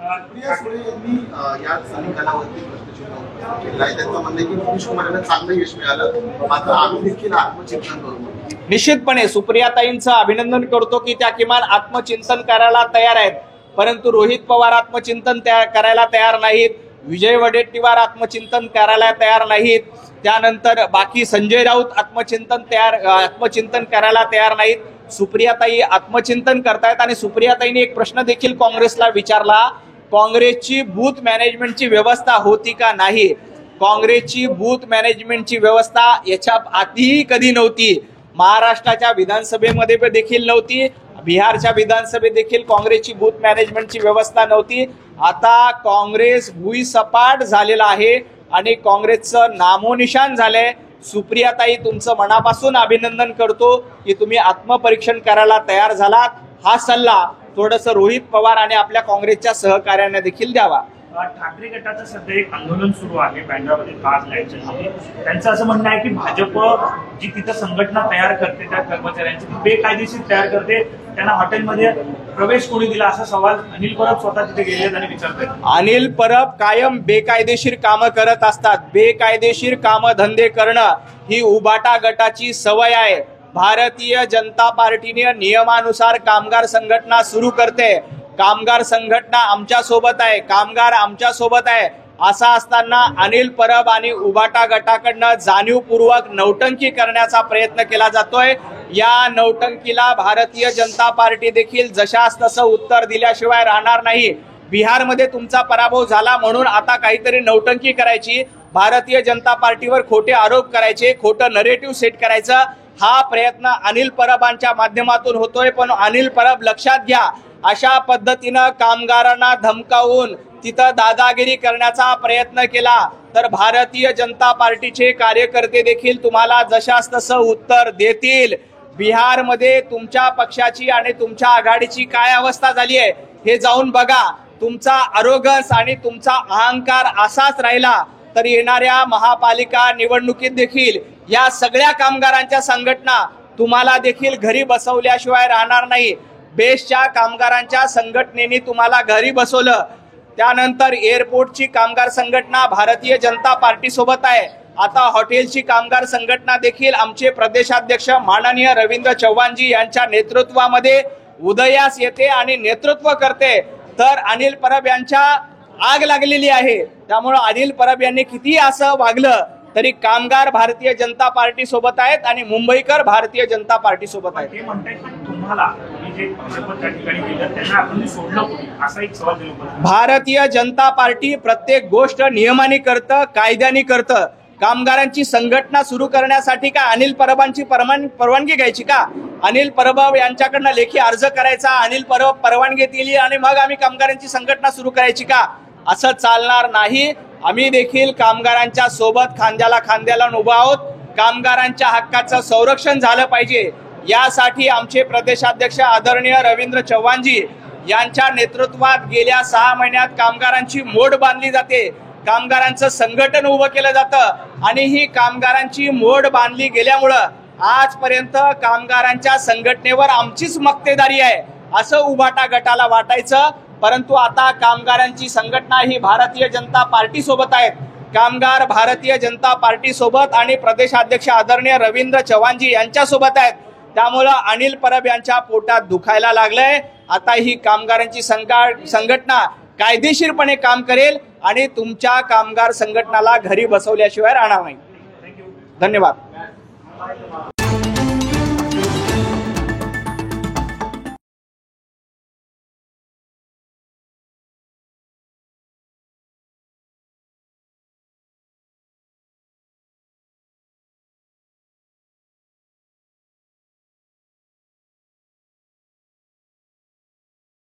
प्रिया सुळे यांनी याच निकालावरती प्रश्नचिन्ह उपस्थित केलं आहे. त्यांचं म्हणणं आहे की नितीश कुमार यांना चांगलं यश मिळालं, मात्र आम्ही देखील आत्मचिंतन करू. निश्चितपणे सुप्रियाताईंचं अभिनंदन करतो की त्या किमान आत्मचिंतन करायला तयार आहेत, परंतु रोहित पवार आत्मचिंतन करायला तयार नाहीत, विजय वडेट्टीवार आत्मचिंतन करायला तयार नाहीत, त्यानंतर बाकी संजय राऊत आत्मचिंतन करायला तयार नाहीत. सुप्रियाताई आत्मचिंतन करतायत आणि सुप्रियाताईंनी एक प्रश्न देखील काँग्रेसला विचारला, काँग्रेसची बूथ मॅनेजमेंटची व्यवस्था होती का नाही. काँग्रेसची बूथ मॅनेजमेंटची व्यवस्था याच्या आधीही कधी नव्हती. महाराष्ट्राच्या विधानसभेमध्ये देखील नव्हती, बिहारच्या विधानसभेत देखील काँग्रेसची बूथ मॅनेजमेंटची व्यवस्था नव्हती. आता काँग्रेस भुईसपाट झालेला आहे आणि काँग्रेसचं नामोनिशान झालंय. सुप्रियाताई, तुमचं मनापासून अभिनंदन करतो की तुम्ही आत्मपरीक्षण करायला तयार झालात. हा सल्ला थोडंसं रोहित पवार आणि आपल्या काँग्रेसच्या सहकार्याने देखील द्यावा. ठाकरे गटाचं सध्या एक आंदोलन सुरू आहे बँड्रामध्ये कार लायचे. त्यांचं असं म्हणणं आहे की भाजप जी तिथं संघटना तयार करते त्या कर्मचाऱ्यांची ती बेकायदेशीर तयार करते, त्यांना हॉटेलमध्ये प्रवेश कोणी दिला असा सवाल अनिल परब स्वतः तिथे गेले आणि विचारतात. अनिल परब कायम बेकायदेशीर कामं करत असतात. बेकायदेशीर कामं धंदे करणं ही उबाटा गटाची सवय आहे. भारतीय जनता पार्टीने नियमानुसार कामगार संघटना सुरू करते. कामगार संघटना आमच्या सोबत आहे, कामगार आमच्या सोबत आहे. असा असताना अनिल परब आणि उबाटा गटाकडनं जाणीवपूर्वक नौटंकी करण्याचा प्रयत्न केला जातोय. या नौटंकीला भारतीय जनता पार्टी देखील जशास तसं उत्तर दिल्याशिवाय राहणार नाही. बिहारमध्ये तुमचा पराभव झाला म्हणून आता काहीतरी नौटंकी करायची, भारतीय जनता पार्टीवर खोटे आरोप करायचे, खोटं नरेटिव्ह सेट करायचं, हा प्रयत्न अनिल परबांच्या माध्यमातून होतोय. पण अनिल परब लक्षात घ्या, अशा पद्धतीनं कामगारांना धमकावून तिथं दादागिरी करण्याचा प्रयत्न केला तर भारतीय जनता पार्टीचे कार्यकर्ते देखील तुम्हाला जशास तसं उत्तर देतील. बिहारमध्ये तुमच्या पक्षाची आणि तुमच्या आघाडीची काय अवस्था झाली आहे हे जाऊन बघा. तुमचा अरोगन्स आणि तुमचा अहंकार असाच राहिला तर येणाऱ्या महापालिका निवडणुकीत देखील या सगळ्या कामगारांच्या संघटना तुम्हाला देखील घरी बसवल्याशिवाय राहणार नाही. बेस्टच्या कामगारांच्या संघटनेने तुम्हाला घरी बसवलं, त्यानंतर एअरपोर्टची कामगार संघटना भारतीय जनता पार्टी सोबत आहे. आता हॉटेलची कामगार संघटना देखील आमचे प्रदेशाध्यक्ष माननीय रवींद्र चव्हाणजी यांच्या नेतृत्वामध्ये उदयास येते आणि नेतृत्व करते. तर अनिल परब यांच्या आग लागलेली आहे. त्यामुळे अनिल परब यांनी किती असं वागलं तरी कामगार भारतीय जनता पार्टी सोबत आहेत आणि मुंबईकर भारतीय जनता पार्टी सोबत आहेत. भारतीय जनता पार्टी प्रत्येक गोष्ट नियमाने करतं, कायद्याने करतं. कामगारांची संघटना सुरू करण्यासाठी का अनिल परबांची परवानगी घ्यायची का? अनिल परब यांच्याकडनं लेखी अर्ज करायचा, अनिल परब परवानगी दिली आणि मग आम्ही कामगारांची संघटना सुरू करायची का? असं चालणार नाही. आम्ही देखील कामगारांच्या सोबत खांद्याला खांद्याला उभा आहोत. कामगारांच्या हक्काचं संरक्षण झालं पाहिजे यासाठी आमचे प्रदेशाध्यक्ष आदरणीय रवींद्र चव्हाणजी यांच्या नेतृत्वात गेल्या 6 महिन्यात कामगारांची मोड बांधली जाते. कामगारांचं संघटन उभं केलं जातं आणि ही कामगारांची मोड बांधली गेल्यामुळं आजपर्यंत कामगारांच्या संघटनेवर आमचीच मक्तेदारी आहे असं उबाटा गटाला वाटायचं. परंतु आता कामगारांची संघटना ही भारतीय जनता पार्टी सोबत आहेत. कामगार भारतीय जनता पार्टी सोबत आणि प्रदेशाध्यक्ष आदरणीय रवींद्र चव्हाणजी यांच्या सोबत आहेत. त्यामुळं अनिल परब यांच्या पोटात दुखायला लागलंय. आता ही कामगारांची संघटना कायदेशीरपणे काम करेल आणि तुमच्या कामगार संघटनाला घरी बसवल्याशिवाय राहणार नाही. धन्यवाद.